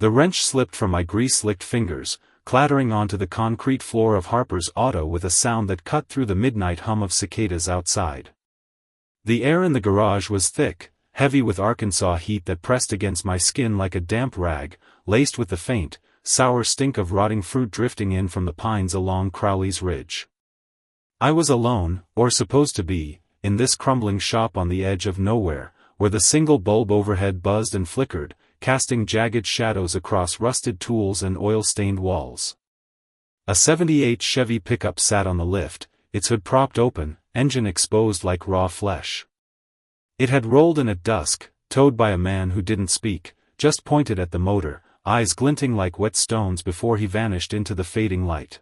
The wrench slipped from my grease-licked fingers, clattering onto the concrete floor of Harper's auto with a sound that cut through the midnight hum of cicadas outside. The air in the garage was thick, heavy with Arkansas heat that pressed against my skin like a damp rag, laced with the faint, sour stink of rotting fruit drifting in from the pines along Crowley's Ridge. I was alone, or supposed to be, in this crumbling shop on the edge of nowhere, where the single bulb overhead buzzed and flickered, casting jagged shadows across rusted tools and oil-stained walls. A '78 Chevy pickup sat on the lift, its hood propped open, engine exposed like raw flesh. It had rolled in at dusk, towed by a man who didn't speak, just pointed at the motor, eyes glinting like wet stones before he vanished into the fading light.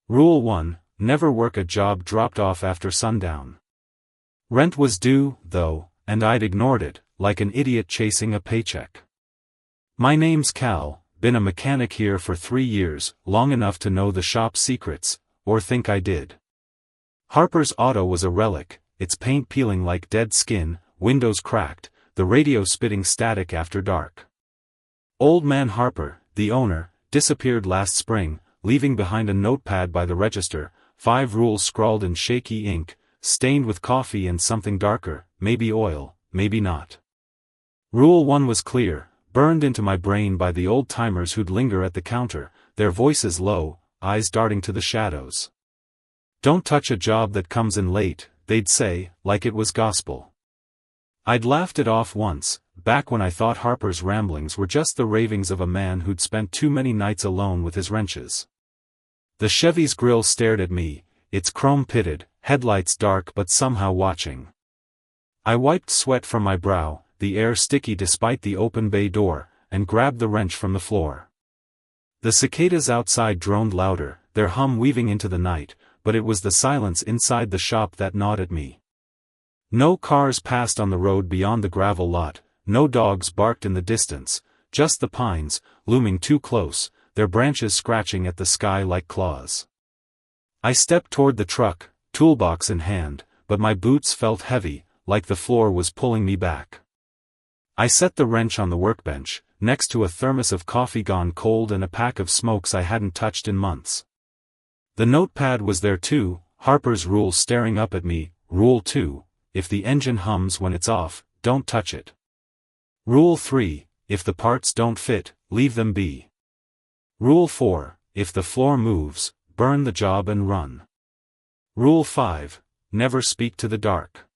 Rule 1, never work a job dropped off after sundown. Rent was due, though, and I'd ignored it, like an idiot chasing a paycheck. My name's Cal, been a mechanic here for 3 years, long enough to know the shop's secrets, or think I did. Harper's auto was a relic, its paint peeling like dead skin, windows cracked, the radio spitting static after dark. Old man Harper, the owner, disappeared last spring, leaving behind a notepad by the register, 5 rules scrawled in shaky ink, stained with coffee and something darker, maybe oil, maybe not. Rule 1 was clear, burned into my brain by the old-timers who'd linger at the counter, their voices low, eyes darting to the shadows. Don't touch a job that comes in late, they'd say, like it was gospel. I'd laughed it off once, back when I thought Harper's ramblings were just the ravings of a man who'd spent too many nights alone with his wrenches. The Chevy's grille stared at me, its chrome-pitted, headlights dark but somehow watching. I wiped sweat from my brow, the air sticky despite the open bay door, and grabbed the wrench from the floor. The cicadas outside droned louder, their hum weaving into the night, but it was the silence inside the shop that gnawed at me. No cars passed on the road beyond the gravel lot, no dogs barked in the distance, just the pines, looming too close, their branches scratching at the sky like claws. I stepped toward the truck, toolbox in hand, but my boots felt heavy, like the floor was pulling me back. I set the wrench on the workbench, next to a thermos of coffee gone cold and a pack of smokes I hadn't touched in months. The notepad was there too, Harper's rule staring up at me. Rule 2, if the engine hums when it's off, don't touch it. Rule 3, if the parts don't fit, leave them be. Rule 4, if the floor moves, burn the job and run. Rule 5, never speak to the dark.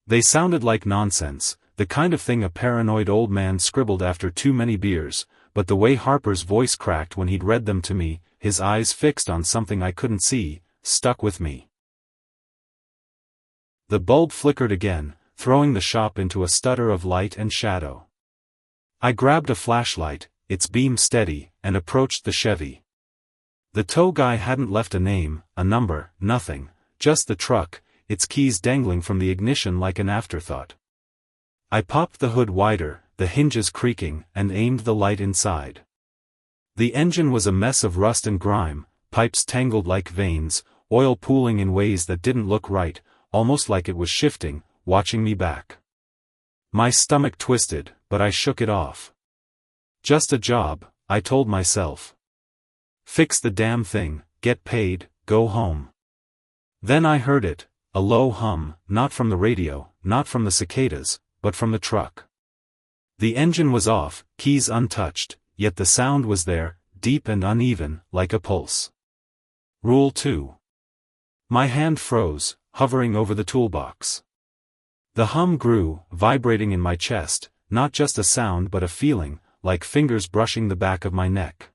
They sounded like nonsense, the kind of thing a paranoid old man scribbled after too many beers, but the way Harper's voice cracked when he'd read them to me, his eyes fixed on something I couldn't see, stuck with me. The bulb flickered again, throwing the shop into a stutter of light and shadow. I grabbed a flashlight, its beam steady, and approached the Chevy. The tow guy hadn't left a name, a number, nothing, just the truck, its keys dangling from the ignition like an afterthought. I popped the hood wider, the hinges creaking, and aimed the light inside. The engine was a mess of rust and grime, pipes tangled like veins, oil pooling in ways that didn't look right, almost like it was shifting, watching me back. My stomach twisted, but I shook it off. Just a job, I told myself. Fix the damn thing, get paid, go home. Then I heard it, a low hum, not from the radio, not from the cicadas, but from the truck. The engine was off, keys untouched, yet the sound was there, deep and uneven, like a pulse. Rule 2. My hand froze, hovering over the toolbox. The hum grew, vibrating in my chest, not just a sound but a feeling, like fingers brushing the back of my neck.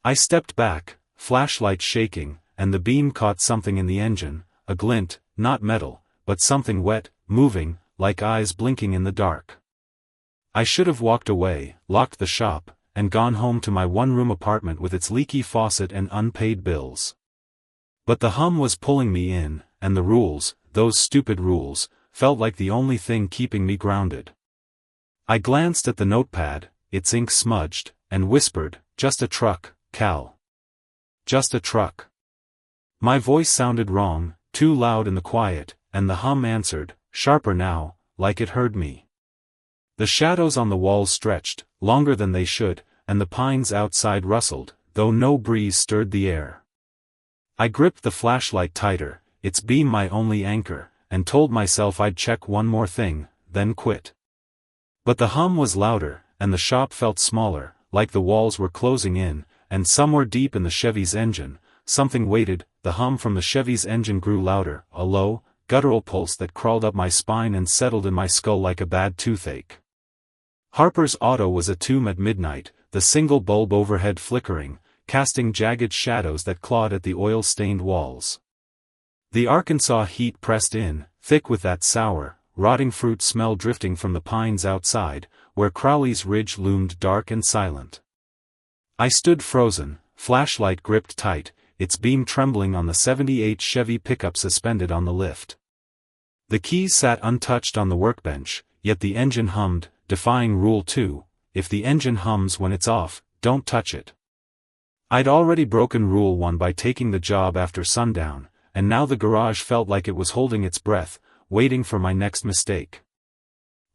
I stepped back, flashlight shaking, and the beam caught something in the engine, a glint, not metal, but something wet, moving, like eyes blinking in the dark. I should have walked away, locked the shop, and gone home to my one-room apartment with its leaky faucet and unpaid bills. But the hum was pulling me in, and the rules, those stupid rules, felt like the only thing keeping me grounded. I glanced at the notepad, its ink smudged, and whispered, "Just a truck, Cal. Just a truck." My voice sounded wrong, too loud in the quiet, and the hum answered, sharper now, like it heard me. The shadows on the walls stretched, longer than they should, and the pines outside rustled, though no breeze stirred the air. I gripped the flashlight tighter, its beam my only anchor, and told myself I'd check one more thing, then quit. But the hum was louder, and the shop felt smaller, like the walls were closing in, and somewhere deep in the Chevy's engine, something waited. The hum from the Chevy's engine grew louder, a low, guttural pulse that crawled up my spine and settled in my skull like a bad toothache. Harper's auto was a tomb at midnight, the single bulb overhead flickering, casting jagged shadows that clawed at the oil-stained walls. The Arkansas heat pressed in, thick with that sour, rotting fruit smell drifting from the pines outside, where Crowley's Ridge loomed dark and silent. I stood frozen, flashlight gripped tight, its beam trembling on the '78 Chevy pickup suspended on the lift. The keys sat untouched on the workbench, yet the engine hummed, defying Rule 2, if the engine hums when it's off, don't touch it. I'd already broken Rule 1 by taking the job after sundown, and now the garage felt like it was holding its breath, waiting for my next mistake.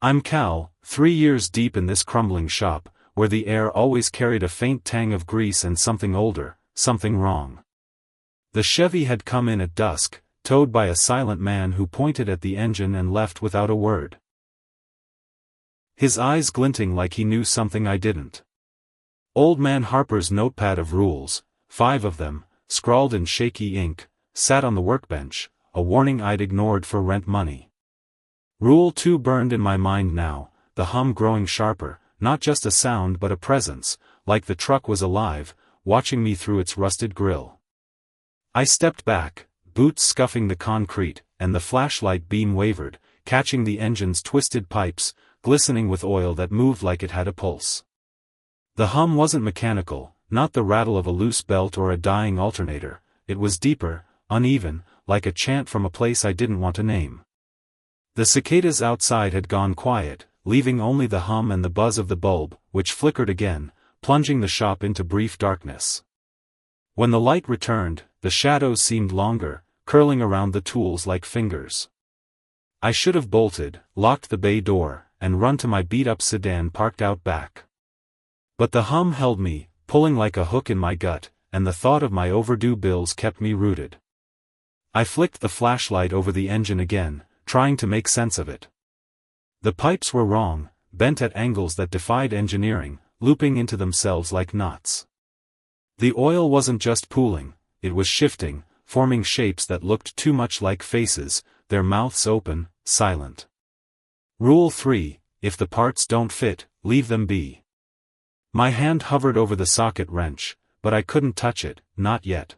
I'm Cal, 3 years deep in this crumbling shop, where the air always carried a faint tang of grease and something older, something wrong. The Chevy had come in at dusk, towed by a silent man who pointed at the engine and left without a word. His eyes glinting like he knew something I didn't. Old Man Harper's notepad of rules, 5 of them, scrawled in shaky ink, sat on the workbench, a warning I'd ignored for rent money. Rule 2 burned in my mind now, the hum growing sharper, not just a sound but a presence, like the truck was alive, watching me through its rusted grill. I stepped back, boots scuffing the concrete, and the flashlight beam wavered, catching the engine's twisted pipes, glistening with oil that moved like it had a pulse. The hum wasn't mechanical, not the rattle of a loose belt or a dying alternator, it was deeper, uneven, like a chant from a place I didn't want to name. The cicadas outside had gone quiet, leaving only the hum and the buzz of the bulb, which flickered again, plunging the shop into brief darkness. When the light returned, the shadows seemed longer, curling around the tools like fingers. I should have bolted, locked the bay door, and run to my beat-up sedan parked out back. But the hum held me, pulling like a hook in my gut, and the thought of my overdue bills kept me rooted. I flicked the flashlight over the engine again, trying to make sense of it. The pipes were wrong, bent at angles that defied engineering, looping into themselves like knots. The oil wasn't just pooling, it was shifting, forming shapes that looked too much like faces, their mouths open, silent. Rule 3, if the parts don't fit, leave them be. My hand hovered over the socket wrench, but I couldn't touch it, not yet.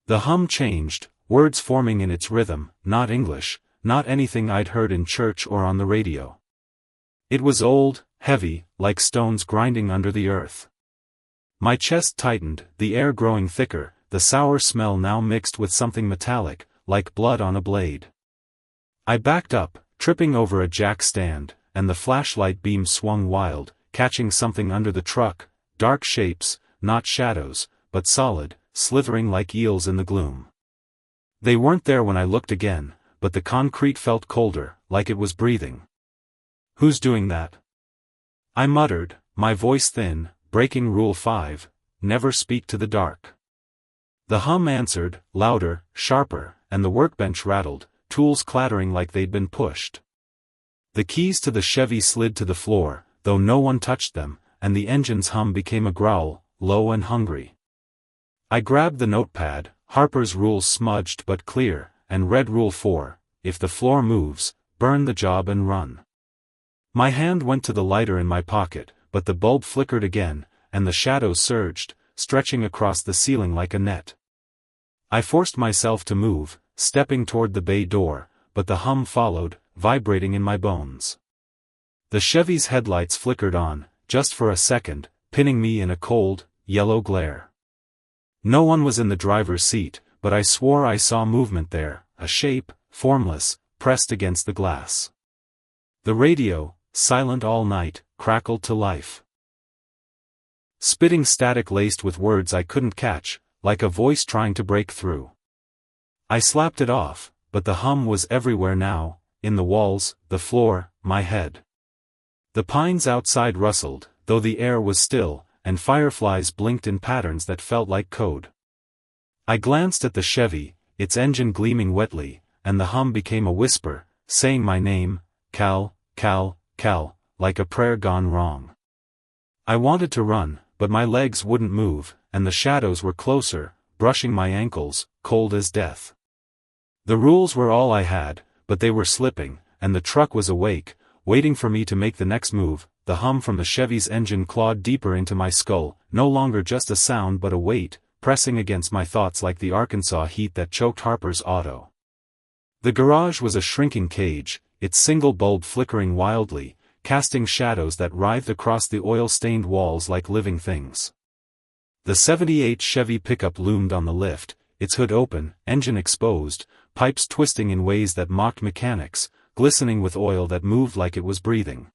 The hum changed, words forming in its rhythm, not English, not anything I'd heard in church or on the radio. It was old, heavy, like stones grinding under the earth. My chest tightened, the air growing thicker, the sour smell now mixed with something metallic, like blood on a blade. I backed up, tripping over a jack stand, and the flashlight beam swung wild, catching something under the truck, dark shapes, not shadows, but solid, slithering like eels in the gloom. They weren't there when I looked again, but the concrete felt colder, like it was breathing. "Who's doing that?" I muttered, my voice thin, breaking Rule 5, never speak to the dark. The hum answered, louder, sharper, and the workbench rattled, tools clattering like they'd been pushed. The keys to the Chevy slid to the floor, though no one touched them, and the engine's hum became a growl, low and hungry. I grabbed the notepad, Harper's rules smudged but clear, and read Rule 4, if the floor moves, burn the job and run. My hand went to the lighter in my pocket, but the bulb flickered again, and the shadows surged, stretching across the ceiling like a net. I forced myself to move, stepping toward the bay door, but the hum followed, vibrating in my bones. The Chevy's headlights flickered on, just for a second, pinning me in a cold, yellow glare. No one was in the driver's seat, but I swore I saw movement there, a shape, formless, pressed against the glass. The radio, silent all night, crackled to life. Spitting static laced with words I couldn't catch, like a voice trying to break through. I slapped it off, but the hum was everywhere now, in the walls, the floor, my head. The pines outside rustled, though the air was still, and fireflies blinked in patterns that felt like code. I glanced at the Chevy, its engine gleaming wetly, and the hum became a whisper, saying my name, Cal, Cal, Cal, like a prayer gone wrong. I wanted to run, but my legs wouldn't move, and the shadows were closer, brushing my ankles, cold as death. The rules were all I had, but they were slipping, and the truck was awake, waiting for me to make the next move. The hum from the Chevy's engine clawed deeper into my skull, no longer just a sound but a weight, pressing against my thoughts like the Arkansas heat that choked Harper's auto. The garage was a shrinking cage, its single bulb flickering wildly, casting shadows that writhed across the oil-stained walls like living things. The '78 Chevy pickup loomed on the lift, its hood open, engine exposed, pipes twisting in ways that mocked mechanics, glistening with oil that moved like it was breathing.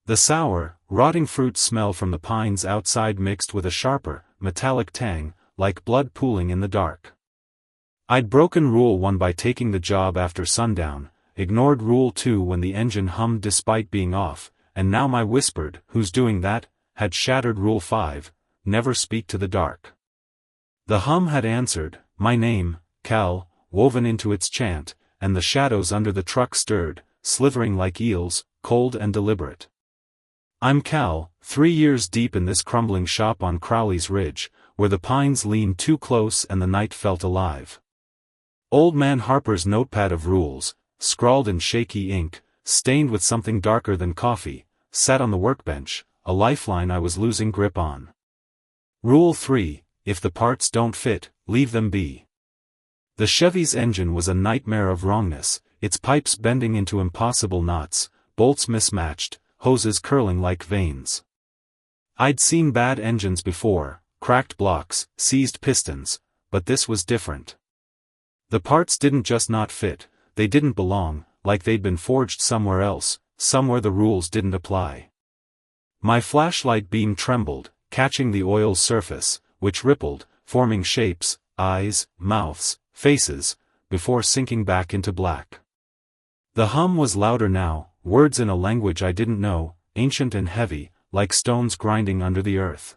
The sour, rotting fruit smell from the pines outside mixed with a sharper, metallic tang, like blood pooling in the dark. I'd broken Rule 1 by taking the job after sundown, ignored Rule 2 when the engine hummed despite being off, and now my whispered, "Who's doing that?" had shattered Rule 5, never speak to the dark. The hum had answered, my name, Cal, woven into its chant, and the shadows under the truck stirred, slithering like eels, cold and deliberate. I'm Cal, 3 years deep in this crumbling shop on Crowley's Ridge, where the pines leaned too close and the night felt alive. Old Man Harper's notepad of rules, scrawled in shaky ink, stained with something darker than coffee, sat on the workbench, a lifeline I was losing grip on. Rule 3, if the parts don't fit, leave them be. The Chevy's engine was a nightmare of wrongness, its pipes bending into impossible knots, bolts mismatched, hoses curling like veins. I'd seen bad engines before, cracked blocks, seized pistons, but this was different. The parts didn't just not fit, they didn't belong, like they'd been forged somewhere else, somewhere the rules didn't apply. My flashlight beam trembled, catching the oil's surface, which rippled, forming shapes, eyes, mouths, faces, before sinking back into black. The hum was louder now, words in a language I didn't know, ancient and heavy, like stones grinding under the earth.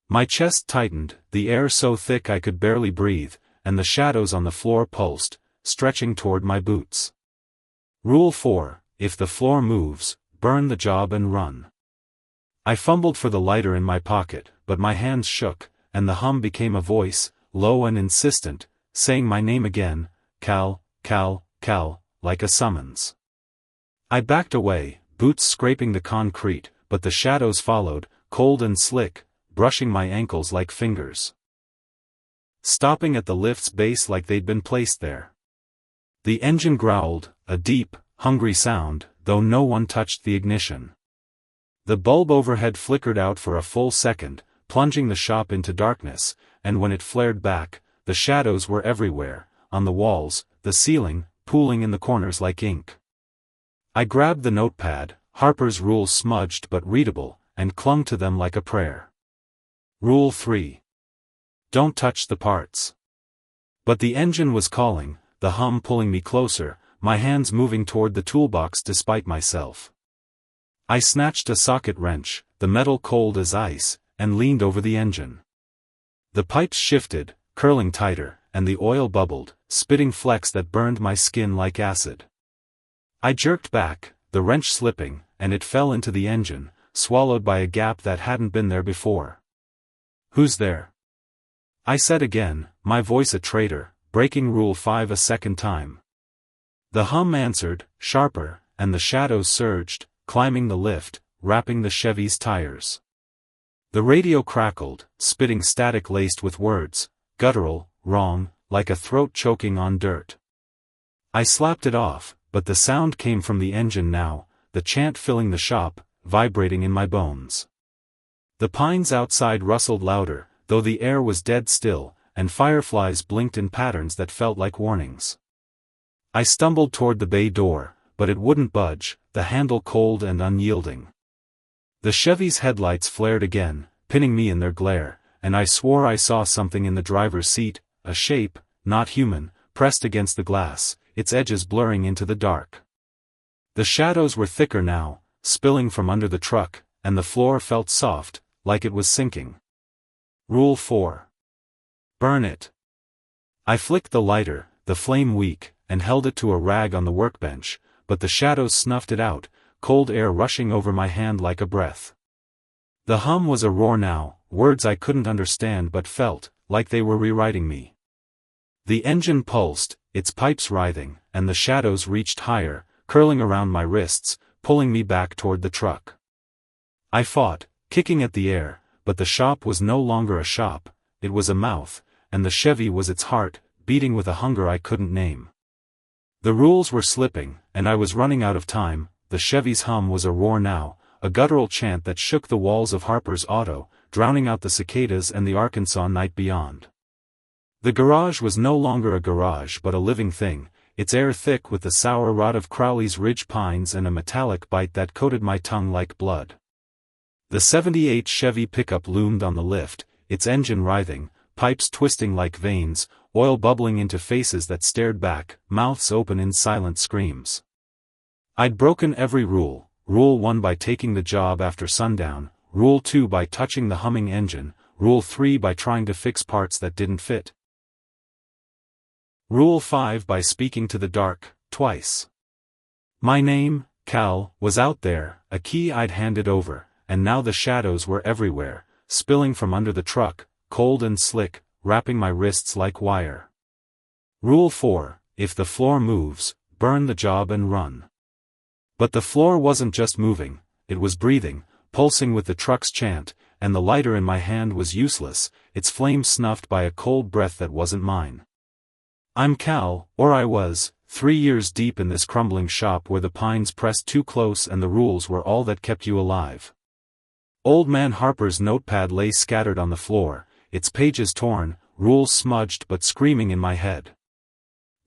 My chest tightened, the air so thick I could barely breathe, and the shadows on the floor pulsed, stretching toward my boots. Rule 4, if the floor moves, burn the job and run. I fumbled for the lighter in my pocket, but my hands shook, and the hum became a voice, low and insistent, saying my name again, Cal, Cal, Cal, like a summons. I backed away, boots scraping the concrete, but the shadows followed, cold and slick, brushing my ankles like fingers. Stopping at the lift's base like they'd been placed there. The engine growled, a deep, hungry sound, though no one touched the ignition. The bulb overhead flickered out for a full second, plunging the shop into darkness, and when it flared back, the shadows were everywhere, on the walls, the ceiling, pooling in the corners like ink. I grabbed the notepad, Harper's rules smudged but readable, and clung to them like a prayer. Rule 3. Don't touch the parts. But the engine was calling, the hum pulling me closer, my hands moving toward the toolbox despite myself. I snatched a socket wrench, the metal cold as ice, and leaned over the engine. The pipes shifted, curling tighter, and the oil bubbled, spitting flecks that burned my skin like acid. I jerked back, the wrench slipping, and it fell into the engine, swallowed by a gap that hadn't been there before. Who's there? I said again, my voice a traitor, breaking Rule 5 a second time. The hum answered, sharper, and the shadows surged, climbing the lift, wrapping the Chevy's tires. The radio crackled, spitting static laced with words, guttural, wrong, like a throat choking on dirt. I slapped it off, but the sound came from the engine now, the chant filling the shop, vibrating in my bones. The pines outside rustled louder, though the air was dead still, and fireflies blinked in patterns that felt like warnings. I stumbled toward the bay door, but it wouldn't budge, the handle cold and unyielding. The Chevy's headlights flared again, pinning me in their glare, and I swore I saw something in the driver's seat, a shape, not human, pressed against the glass, its edges blurring into the dark. The shadows were thicker now, spilling from under the truck, and the floor felt soft, like it was sinking. Rule 4. Burn it. I flicked the lighter, the flame weak, and held it to a rag on the workbench, but the shadows snuffed it out, cold air rushing over my hand like a breath. The hum was a roar now, words I couldn't understand but felt, like they were rewriting me. The engine pulsed, its pipes writhing, and the shadows reached higher, curling around my wrists, pulling me back toward the truck. I fought, kicking at the air, but the shop was no longer a shop, it was a mouth, and the Chevy was its heart, beating with a hunger I couldn't name. The rules were slipping, and I was running out of time. The Chevy's hum was a roar now, a guttural chant that shook the walls of Harper's Auto, drowning out the cicadas and the Arkansas night beyond. The garage was no longer a garage but a living thing, its air thick with the sour rot of Crowley's Ridge pines and a metallic bite that coated my tongue like blood. The '78 Chevy pickup loomed on the lift, its engine writhing, pipes twisting like veins, oil bubbling into faces that stared back, mouths open in silent screams. I'd broken every rule. Rule 1 by taking the job after sundown, Rule 2 by touching the humming engine, Rule 3 by trying to fix parts that didn't fit. Rule 5 by speaking to the dark, twice. My name, Cal, was out there, a key I'd handed over, and now the shadows were everywhere, spilling from under the truck, cold and slick, wrapping my wrists like wire. Rule 4, if the floor moves, burn the job and run. But the floor wasn't just moving, it was breathing, pulsing with the truck's chant, and the lighter in my hand was useless, its flame snuffed by a cold breath that wasn't mine. I'm Cal, or I was, 3 years deep in this crumbling shop where the pines pressed too close and the rules were all that kept you alive. Old Man Harper's notepad lay scattered on the floor, its pages torn, rules smudged but screaming in my head.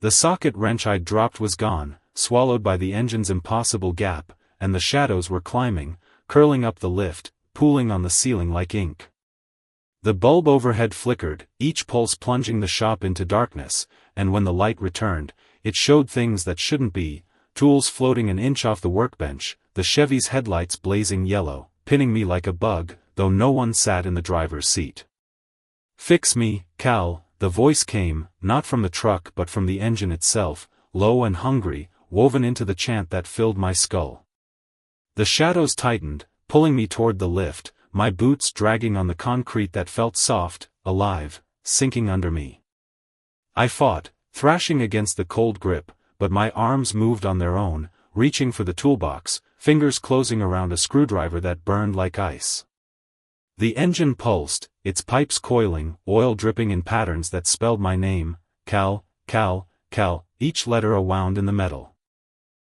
The socket wrench I'd dropped was gone, swallowed by the engine's impossible gap, and the shadows were climbing, curling up the lift, pooling on the ceiling like ink. The bulb overhead flickered, each pulse plunging the shop into darkness, and when the light returned, it showed things that shouldn't be, tools floating an inch off the workbench, the Chevy's headlights blazing yellow, pinning me like a bug, though no one sat in the driver's seat. Fix me, Cal, the voice came, not from the truck but from the engine itself, low and hungry, woven into the chant that filled my skull. The shadows tightened, pulling me toward the lift, my boots dragging on the concrete that felt soft, alive, sinking under me. I fought, thrashing against the cold grip, but my arms moved on their own, reaching for the toolbox, fingers closing around a screwdriver that burned like ice. The engine pulsed, its pipes coiling, oil dripping in patterns that spelled my name, Cal, Cal, Cal, each letter a wound in the metal.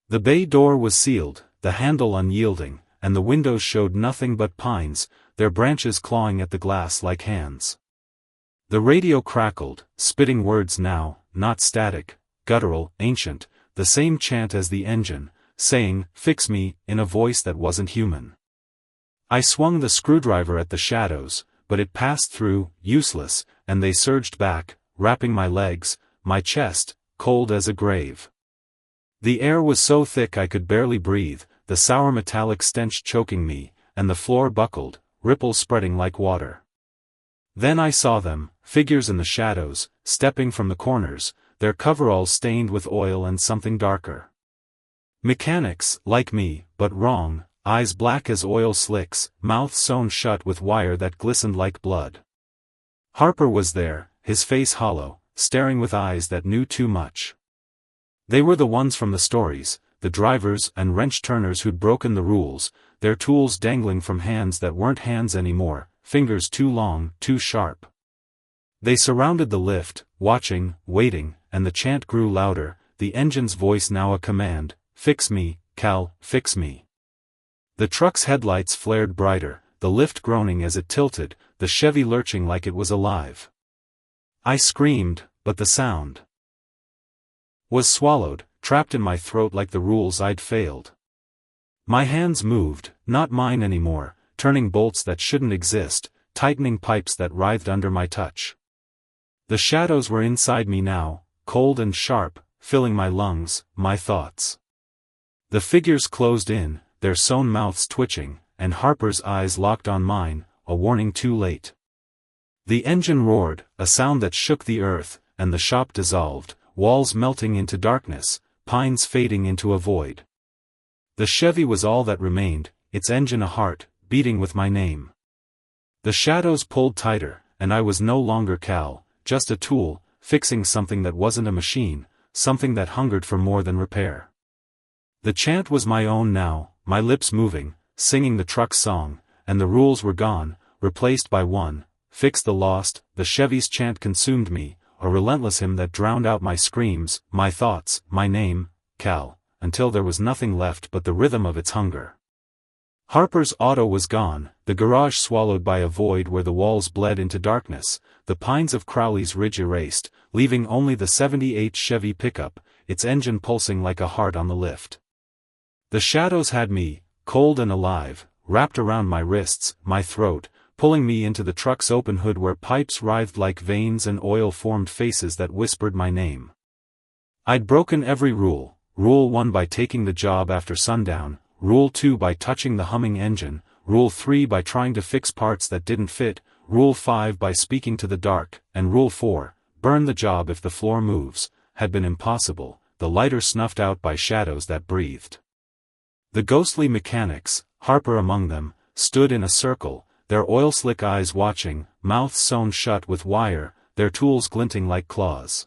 The bay door was sealed, the handle unyielding, and the windows showed nothing but pines, their branches clawing at the glass like hands. The radio crackled, spitting words now, not static, guttural, ancient, the same chant as the engine, saying, "Fix me," in a voice that wasn't human. I swung the screwdriver at the shadows, but it passed through, useless, and they surged back, wrapping my legs, my chest, cold as a grave. The air was so thick I could barely breathe, the sour metallic stench choking me, and the floor buckled, ripples spreading like water. Then I saw them, figures in the shadows, stepping from the corners, their coveralls stained with oil and something darker. Mechanics, like me, but wrong, eyes black as oil slicks, mouths sewn shut with wire that glistened like blood. Harper was there, his face hollow, staring with eyes that knew too much. They were the ones from the stories, the drivers and wrench-turners who'd broken the rules, their tools dangling from hands that weren't hands anymore, fingers too long, too sharp. They surrounded the lift, watching, waiting, and the chant grew louder, the engine's voice now a command, "Fix me, Cal, fix me." The truck's headlights flared brighter, the lift groaning as it tilted, the Chevy lurching like it was alive. I screamed, but the sound was swallowed, trapped in my throat like the rules I'd failed. My hands moved, not mine anymore, turning bolts that shouldn't exist, tightening pipes that writhed under my touch. The shadows were inside me now, cold and sharp, filling my lungs, my thoughts. The figures closed in, their sewn mouths twitching, and Harper's eyes locked on mine, a warning too late. The engine roared, a sound that shook the earth, and the shop dissolved, walls melting into darkness, pines fading into a void. The Chevy was all that remained, its engine a heart, beating with my name. The shadows pulled tighter, and I was no longer Cal, just a tool, fixing something that wasn't a machine, something that hungered for more than repair. The chant was my own now, my lips moving, singing the truck's song, and the rules were gone, replaced by one: fix the lost. The Chevy's chant consumed me, a relentless hymn that drowned out my screams, my thoughts, my name, Cal, until there was nothing left but the rhythm of its hunger. Harper's auto was gone, the garage swallowed by a void where the walls bled into darkness, the pines of Crowley's Ridge erased, leaving only the '78 Chevy pickup, its engine pulsing like a heart on the lift. The shadows had me, cold and alive, wrapped around my wrists, my throat, pulling me into the truck's open hood where pipes writhed like veins and oil-formed faces that whispered my name. I'd broken every rule: Rule 1 by taking the job after sundown, Rule 2 by touching the humming engine, Rule 3 by trying to fix parts that didn't fit, Rule 5 by speaking to the dark, and Rule 4, burn the job if the floor moves, had been impossible, the lighter snuffed out by shadows that breathed. The ghostly mechanics, Harper among them, stood in a circle, their oil-slick eyes watching, mouths sewn shut with wire, their tools glinting like claws.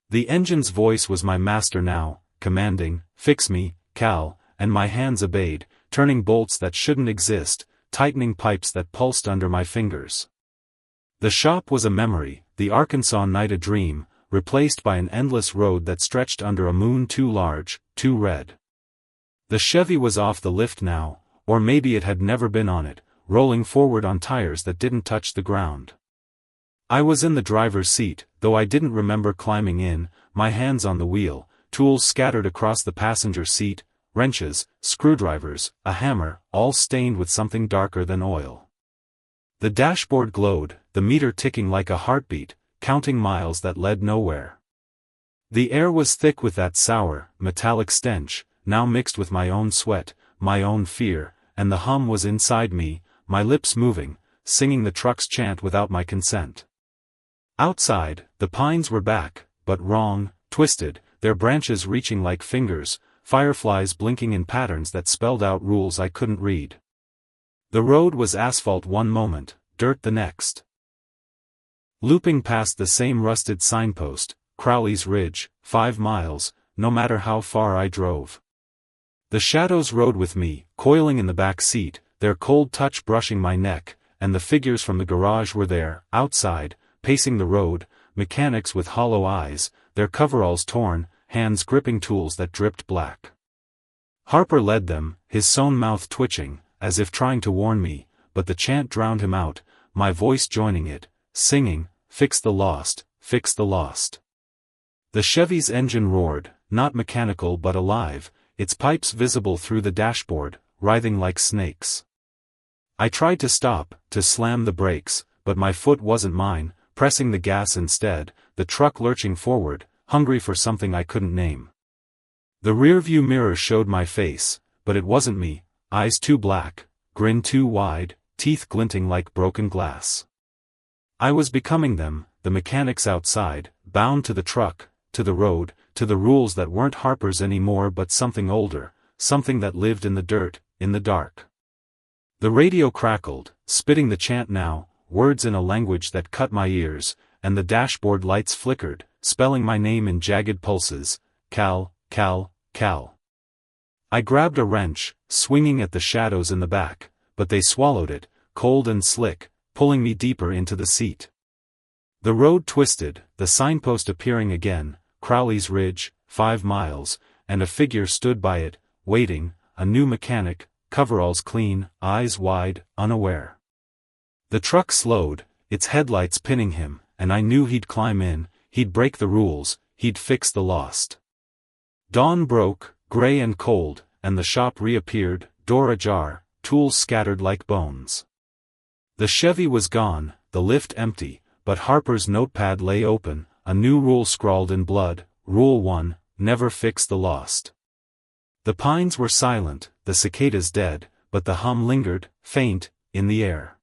The engine's voice was my master now, commanding, "Fix me, Cal," and my hands obeyed, turning bolts that shouldn't exist, tightening pipes that pulsed under my fingers. The shop was a memory, the Arkansas night a dream, replaced by an endless road that stretched under a moon too large, too red. The Chevy was off the lift now, or maybe it had never been on it, rolling forward on tires that didn't touch the ground. I was in the driver's seat, though I didn't remember climbing in, my hands on the wheel, tools scattered across the passenger seat, wrenches, screwdrivers, a hammer, all stained with something darker than oil. The dashboard glowed, the meter ticking like a heartbeat, counting miles that led nowhere. The air was thick with that sour, metallic stench, now mixed with my own sweat, my own fear, and the hum was inside me, my lips moving, singing the truck's chant without my consent. Outside, the pines were back, but wrong, twisted, their branches reaching like fingers, fireflies blinking in patterns that spelled out rules I couldn't read. The road was asphalt one moment, dirt the next. Looping past the same rusted signpost, Crowley's Ridge, 5 miles, no matter how far I drove. The shadows rode with me, coiling in the back seat, their cold touch brushing my neck, and the figures from the garage were there, outside, pacing the road, mechanics with hollow eyes, their coveralls torn, hands gripping tools that dripped black. Harper led them, his sewn mouth twitching, as if trying to warn me, but the chant drowned him out, my voice joining it, singing, "Fix the lost, fix the lost." The Chevy's engine roared, not mechanical but alive, its pipes visible through the dashboard, writhing like snakes. I tried to stop, to slam the brakes, but my foot wasn't mine, pressing the gas instead, the truck lurching forward, hungry for something I couldn't name. The rearview mirror showed my face, but it wasn't me, eyes too black, grin too wide, teeth glinting like broken glass. I was becoming them, the mechanics outside, bound to the truck, to the road, to the rules that weren't Harper's anymore but something older, something that lived in the dirt, in the dark. The radio crackled, spitting the chant now, words in a language that cut my ears, and the dashboard lights flickered, spelling my name in jagged pulses, Cal, Cal, Cal. I grabbed a wrench, swinging at the shadows in the back, but they swallowed it, cold and slick, pulling me deeper into the seat. The road twisted, the signpost appearing again, Crowley's Ridge, 5 miles, and a figure stood by it, waiting, a new mechanic, coveralls clean, eyes wide, unaware. The truck slowed, its headlights pinning him, and I knew he'd climb in, he'd break the rules, he'd fix the lost. Dawn broke, gray and cold, and the shop reappeared, door ajar, tools scattered like bones. The Chevy was gone, the lift empty, but Harper's notepad lay open, a new rule scrawled in blood, Rule 1, never fix the lost. The pines were silent, the cicadas dead, but the hum lingered, faint, in the air.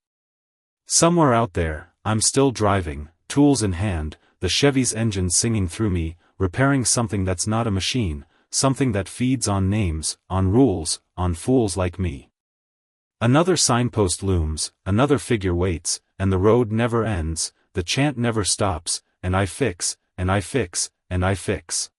Somewhere out there, I'm still driving, tools in hand, the Chevy's engine singing through me, repairing something that's not a machine, something that feeds on names, on rules, on fools like me. Another signpost looms, another figure waits, and the road never ends, the chant never stops, and I fix, and I fix, and I fix.